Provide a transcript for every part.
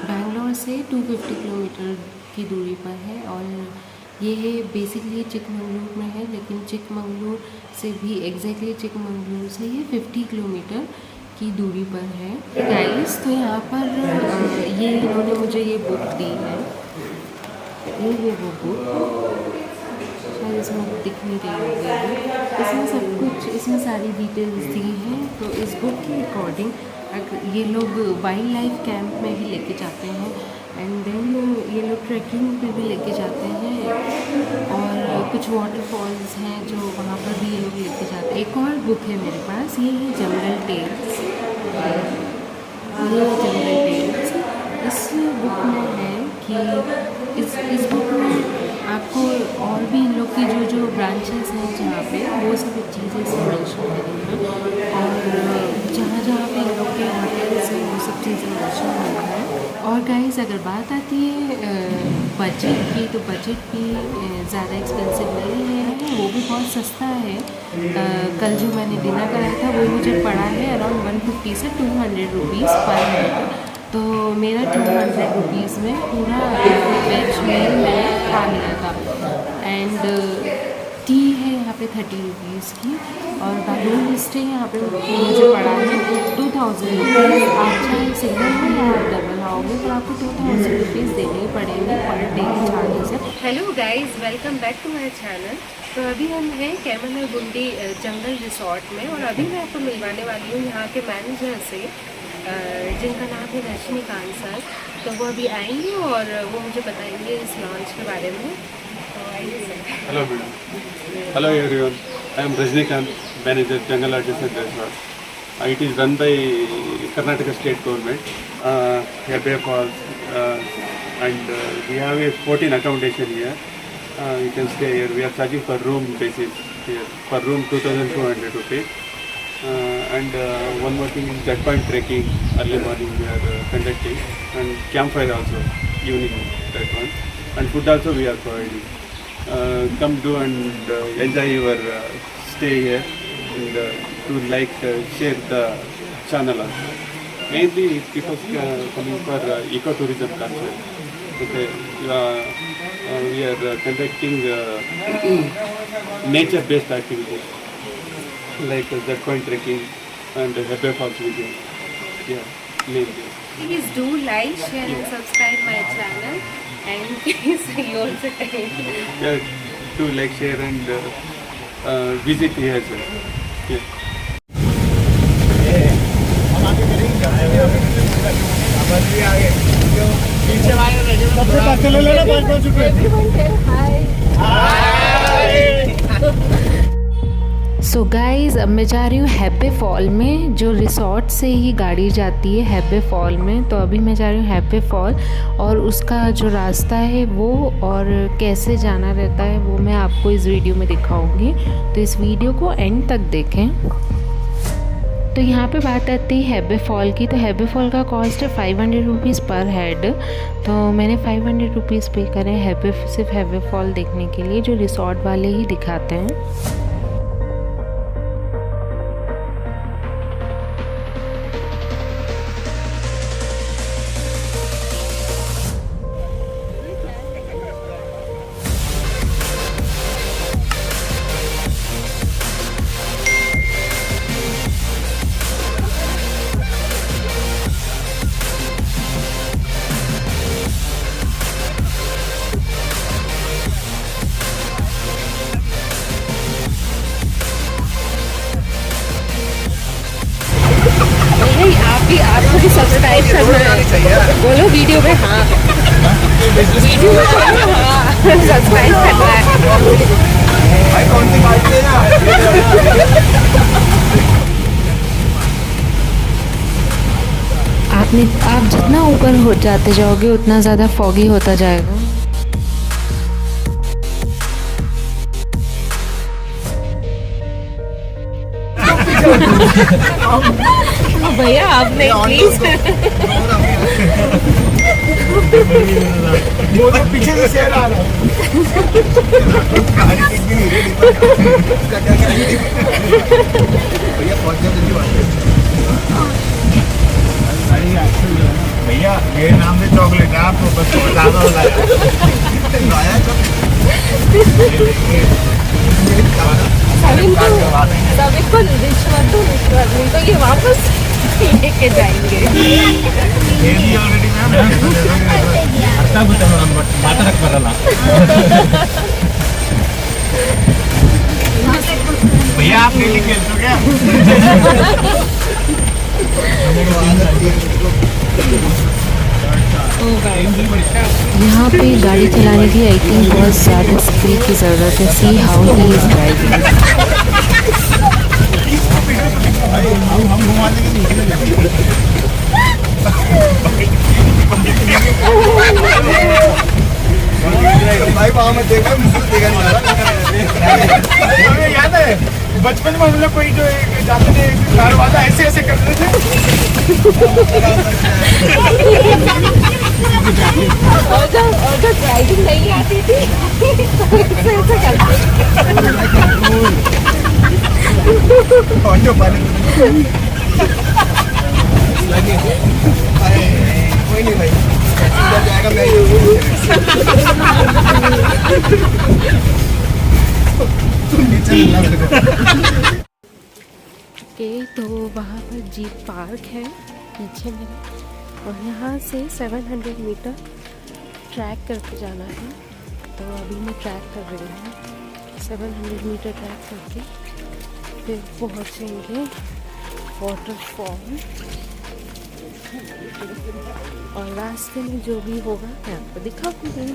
बैंगलोर से 250 किलोमीटर की दूरी पर है और ये है बेसिकली चिकमंगलूर में है, लेकिन चिकमंगलूर से भी एग्जैक्टली चिकमंगलूर से ये 50 किलोमीटर की दूरी पर है गाइस। तो यहाँ पर ये इन्होंने मुझे ये बुक दी है, ये वो बुक शायद इसमें दिख नहीं रही होगी, इसमें सब कुछ, इसमें सारी डिटेल्स दी हैं। तो इस बुक के अकॉर्डिंग ये लोग वाइल्ड लाइफ कैंप में भी लेके जाते हैं एंड देन ये लोग ट्रैकिंग पे भी लेके जाते हैं और कुछ वाटरफॉल्स हैं जो वहाँ पर भी ये लोग लेके जाते हैं। एक और बुक है मेरे पास, ये है जंगल टेल्स, ये जंगल टेल्स। इस बुक में है कि इस बुक में आपको और भी इन लोग की जो ब्रांचेस हैं जहाँ पे वो सब चीज़ें इसमें मेंशन करेंगे और जहाँ पे इन लोग के होटल्स हैं वो सब चीज़ें मेंशन होना है। और गाइस अगर बात आती है बजट की, तो बजट भी ज़्यादा एक्सपेंसिव नहीं है, वो भी बहुत सस्ता है। कल जो मैंने डिनर कराया था वो मुझे पड़ा है अराउंड 150 से 200 रुपीज़ पर हेड। तो मेरा 200 रुपीज़ में पूरा वेज मील मैंने खा लिया था एंड टी है यहाँ पे 30 रुपीज़ की और रूम स्टे यहाँ पे मुझे पड़ा है 2000 रुपीज़। आप चाहे सिंगल में या डबल आओगे तो आपको 2000 रुपीज़ देने ही पड़ेंगे पर डे के चार्जेस है। Hello guys, welcome back to my channel. तो अभी हम हैं कैमनरगुंडी जंगल रिसोर्ट में और अभी मैं आपको मिलवाने वाली हूँ यहाँ के मैनेजर से जिनका नाम है रजनीकांत सर। तो वो अभी आएंगे और वो मुझे बताएंगे इस लॉन्च के बारे में। तो आइए sir. Hello madam, hello everyone, I am Rajinikanth, manager jungle artist resort. It is run by Karnataka State Government, Hebbe Falls, and we have a 14 accommodation here. You can stay here. We are charging per room basis here. Per room 2,200 rupees. And one more thing is that point trekking early morning we are conducting, and campfire also evening that one, and food also we are providing. Come do and enjoy your stay here and to share the channel also. Mainly people coming for ecotourism concept. Okay, we are conducting nature-based activities like that point trekking and Hebbe Falls visit. Yeah, mainly. Please do like, share and subscribe my channel and please you also tell. Yeah, do like, share and visit here as well. Yeah. So guys अब मैं जा रही हूँ हैब्बे fall में, जो resort से ही गाड़ी जाती है हैब्बे फॉल में। तो अभी मैं जा रही हूँ हैब्बे फॉल और उसका जो रास्ता है वो और कैसे जाना रहता है वो मैं आपको इस वीडियो में दिखाऊंगी। तो इस वीडियो को एंड तक देखें। तो यहाँ पे बात आती है हैब्बे फॉल की। तो हैब्बे फॉल का कॉस्ट है 500 रुपीज़ पर हेड। तो मैंने 500 रुपीज़ पे करे सिर्फ हैब्बे फॉल देखने के लिए, जो रिसोर्ट वाले ही दिखाते हैं। आपको भी सब्सक्राइब करना है, बोलो वीडियो में हाँ, वीडियो में हाँ सब्सक्राइब करना है। आप जितना ऊपर हो जाते जाओगे उतना ज़्यादा फॉगी होता जाएगा। भैया आपने प्लीज पीछे से शेर आ रहा है। भैया मेरे नाम से चॉकलेट है, आपको बस ज़्यादा हो रहा सभी को रिश्वत नहीं तो ये वापस लेके जाएंगे। ऑलरेडी ಅರ್ಥ ಆಗುತ್ತೆ ಮೇಡಮ್, ಬಟ್ ಮಾತಾಡಕ್ಕೆ ಬರಲ್ಲ. भैया आप डेली खेलते हो क्या? यहाँ पे गाड़ी चलाने की आई थिंक बहुत ज़्यादा स्किल की ज़रूरत है। See how he is driving. हम घुमा देंगे। भाई वहाँ में देखा हमें याद है बचपन में हम लोग कोई जो जाते थे कार वाला ऐसे ऐसे करते थे। और जब ड्राइविंग नहीं आती थी ऐसे करते। और जो कोई नहीं भाई जाएगा मैं ओके, तो वहाँ पर जीप पार्क है पीछे में और यहाँ से 700 मीटर ट्रैक करके जाना है। तो अभी मैं ट्रैक कर रही हूँ, 700 मीटर ट्रैक करके फिर पहुँचेंगे वाटरफॉल और रास्ते में जो भी होगा मैं आपको दिखाऊंगी।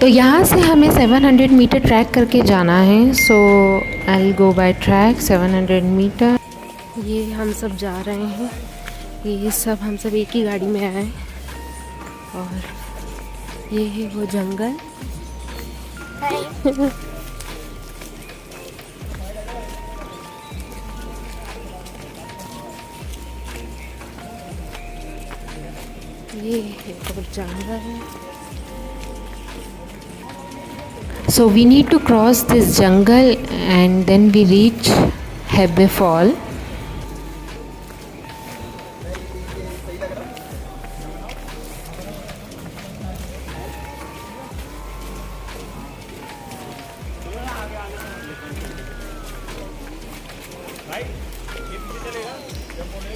तो यहाँ से हमें 700 मीटर ट्रैक करके जाना है। So I will go by track 700 metre. ये हम सब जा रहे हैं, ये सब हम सब एक ही गाड़ी में आए और ये है वो जंगल। ये है और जंगल है। So we need to cross this jungle and then we reach Hebbe Fall.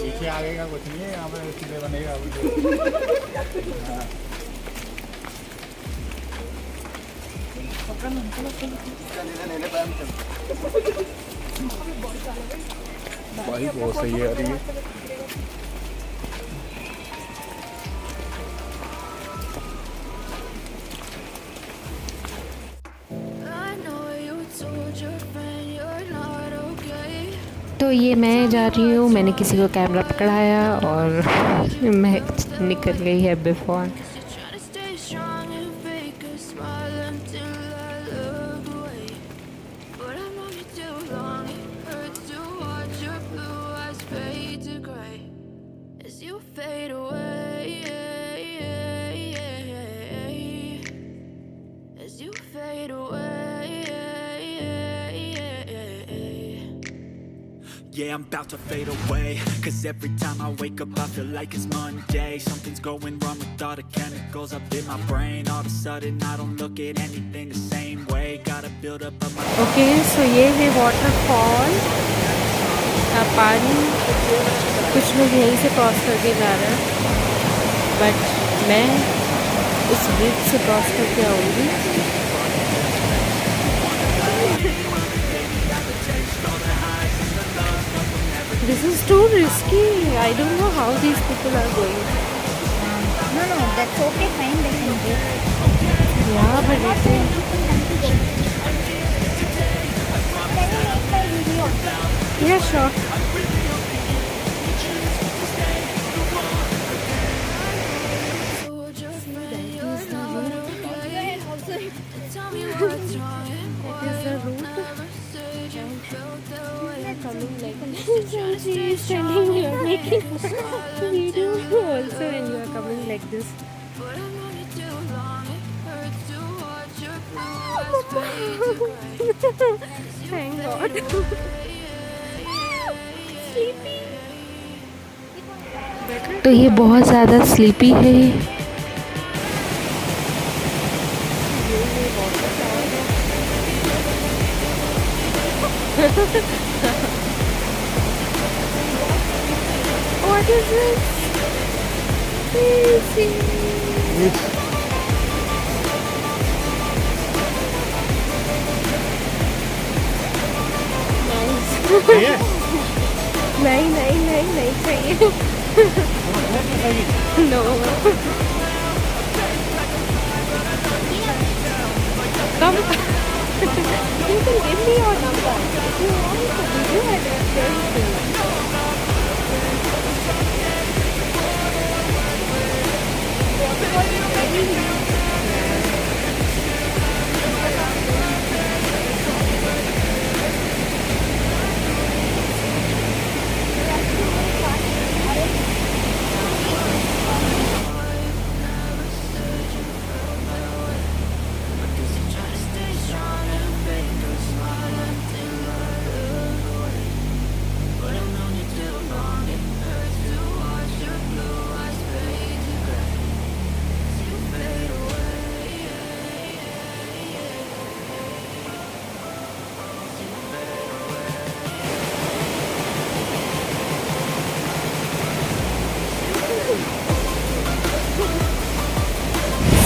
पीछे आगे का कुछ नहीं है, यहाँ पे सीधे बनेगा। भाई बहुत सही है यार ये। तो ये मैं जा रही हूँ, मैंने किसी को कैमरा पकड़ाया और मैं निकल गई है before. Yeah, I'm about to fade away. Cause every time I wake up I feel like it's Monday. Something's going wrong with all the chemicals up in my brain. All of a sudden I don't look at anything the same way. Gotta build up of my okay, so ये है waterfall का पानी। कुछ लोग यहीं से cross करके जा रहे हैं बट मैं उस ब्रिज से क्रॉस करके आऊँगी। This is too risky. I don't know how these people are going. No, that's okay, fine, they can do. Yeah, but it is... Can you make my video? Yeah, sure. It is the route. Coming like she is telling you are making video also and you are coming like this. Thank God. तो ये बहुत ज़्यादा sleepy है। What is this? नहीं चाहिए। No. Come. You can give me your number. If you want to video, I will share it to you.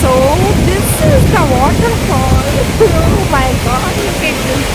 So this is the waterfall. Oh my god, look at this.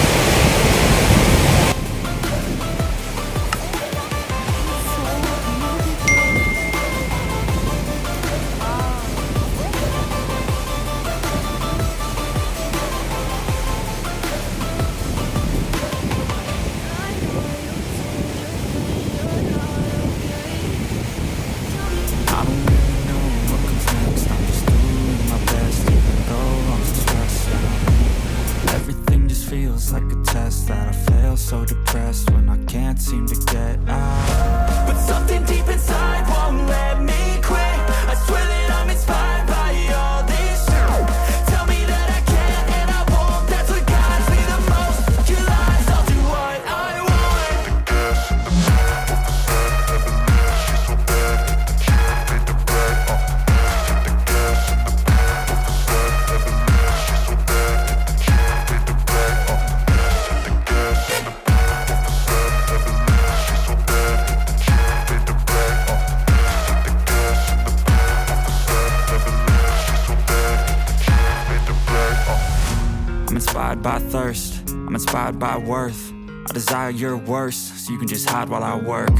I don't really know what comes next. I'm just doing my best, even though I'm so stressed out. Everything just feels like a test that I fail, so depressed when I can't seem to get out. But something deep inside won't let me quit. I swear that I'm inspired by all this shit. Tell me that I can and I won't. That's what guides me the most. Your lies, I'll do what I want. I'm inspired by thirst, I'm inspired by worth. I desire your worst, so you can just hide while I work.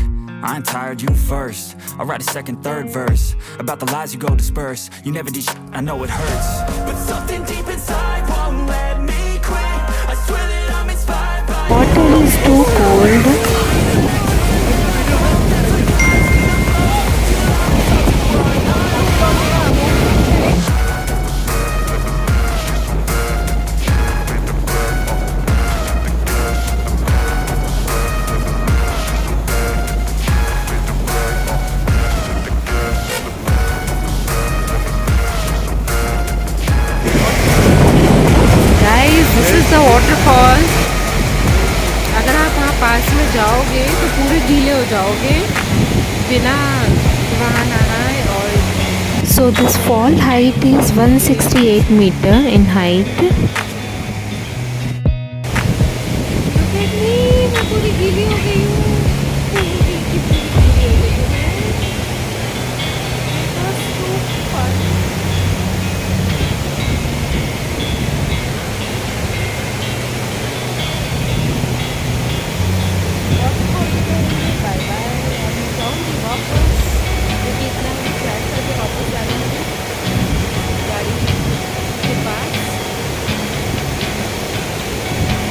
I ain't tired, you first. I'll write a second, third verse about the lies you go disperse. You never did shit, I know it hurts. But something deep inside won't let me quit. I swear that I'm inspired by Water is too cold. Guys, this is the waterfall. अगर आप वहाँ पास में जाओगे तो पूरे गीले हो जाओगे बिना वहाँ नहाए और So this fall height is 168 meter in height. Look at me, मैं पूरी गीली हो गई हूँ.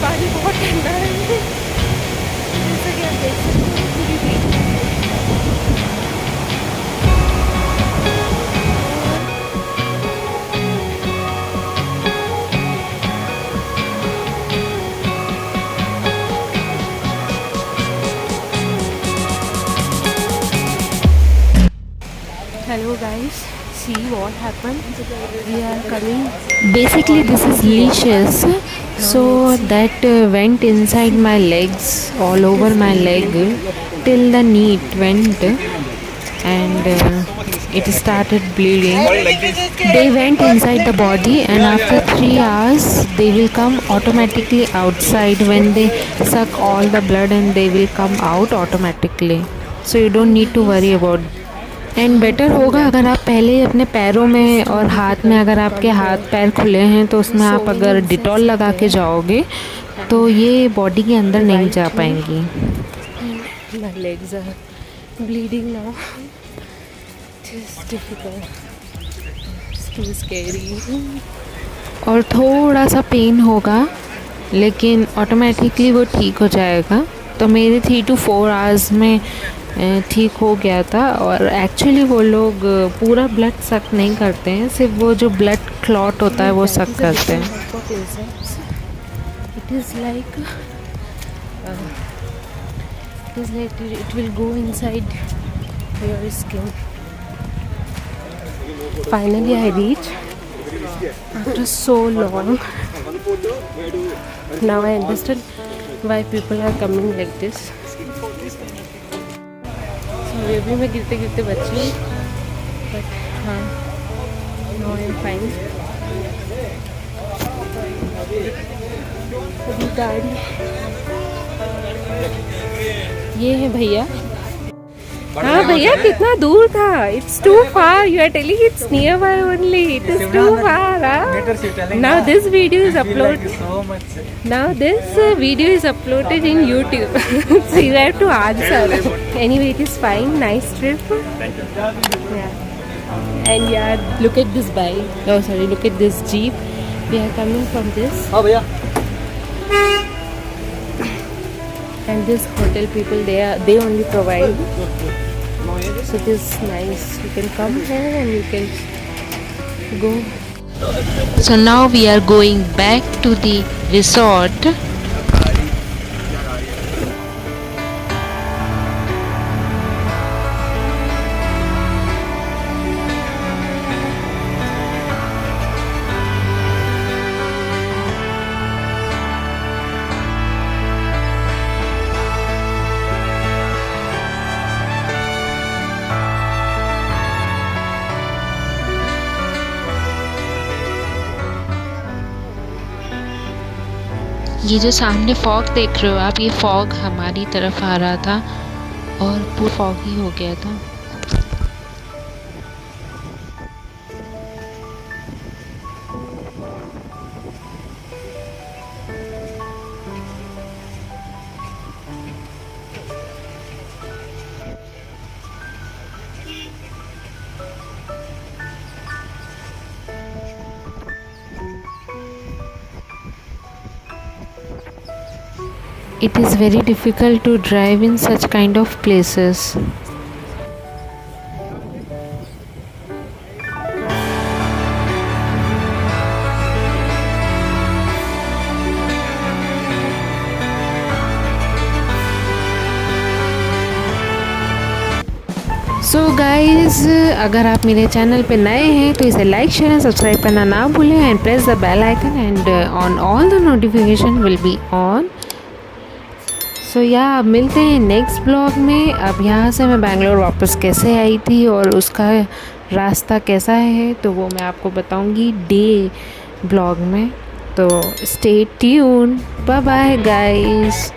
पानी बहुत ठंडा है जैसा कि आप देख सकते हो पूरी भीग Hello guys, see what happened. We are coming. Basically this is leashes, so that went inside my legs, all over my leg till the knee it went, and it started bleeding. They went inside the body, and after 3 hours they will come automatically outside. When they suck all the blood, and they will come out automatically, so you don't need to worry about. And better होगा अगर आप पहले अपने पैरों में और हाथ में, अगर आपके हाथ पैर खुले हैं तो उसमें आप अगर डिटॉल लगा के जाओगे तो ये बॉडी के अंदर नहीं जा पाएंगी. My legs are bleeding now. It is difficult. It's too scary. और थोड़ा सा पेन होगा लेकिन ऑटोमेटिकली वो ठीक हो जाएगा. तो मेरे 3 to 4 आवर्स में ठीक हो गया था. और एक्चुअली वो लोग पूरा ब्लड सक नहीं करते हैं, सिर्फ वो जो ब्लड क्लॉट होता है वो सक करते हैं. It is like it will go inside your skin. Finally I reached after so long. Now I understand why people are coming like this. So अभी मैं गिरते गिरते बची, बट हाँ, now I am fine. अभी गाड़ी ये है भैया. हाँ भैया, कितना दूर था. It's too far. You are telling it's nearby only. It is too far. Now this video is uploaded. Now this video is uploaded in YouTube. So you have to answer. Anyway, it is fine. Nice trip. Yeah. And yeah, look at this bike. Oh sorry, look at this Jeep. We are coming from this. हाँ भैया. And this hotel people, they only provide. So this is nice. You can come here and you can go. So now we are going back to the resort. ये जो सामने fog देख रहे हो आप, ये फॉग हमारी तरफ आ रहा था और पूरा फॉग ही हो गया था. It is very difficult to drive in such kind of places. So guys, अगर आप मेरे चैनल पे नए हैं तो इसे लाइक शेयर एंड सब्सक्राइब करना ना भूलें and press the bell icon and on all the notification will be on. So या अब मिलते हैं नेक्स्ट ब्लॉग में. अब यहाँ से मैं बैंगलोर वापस कैसे आई थी और उसका रास्ता कैसा है तो वो मैं आपको बताऊँगी डे ब्लॉग में. तो stay tune. Bye bye guys.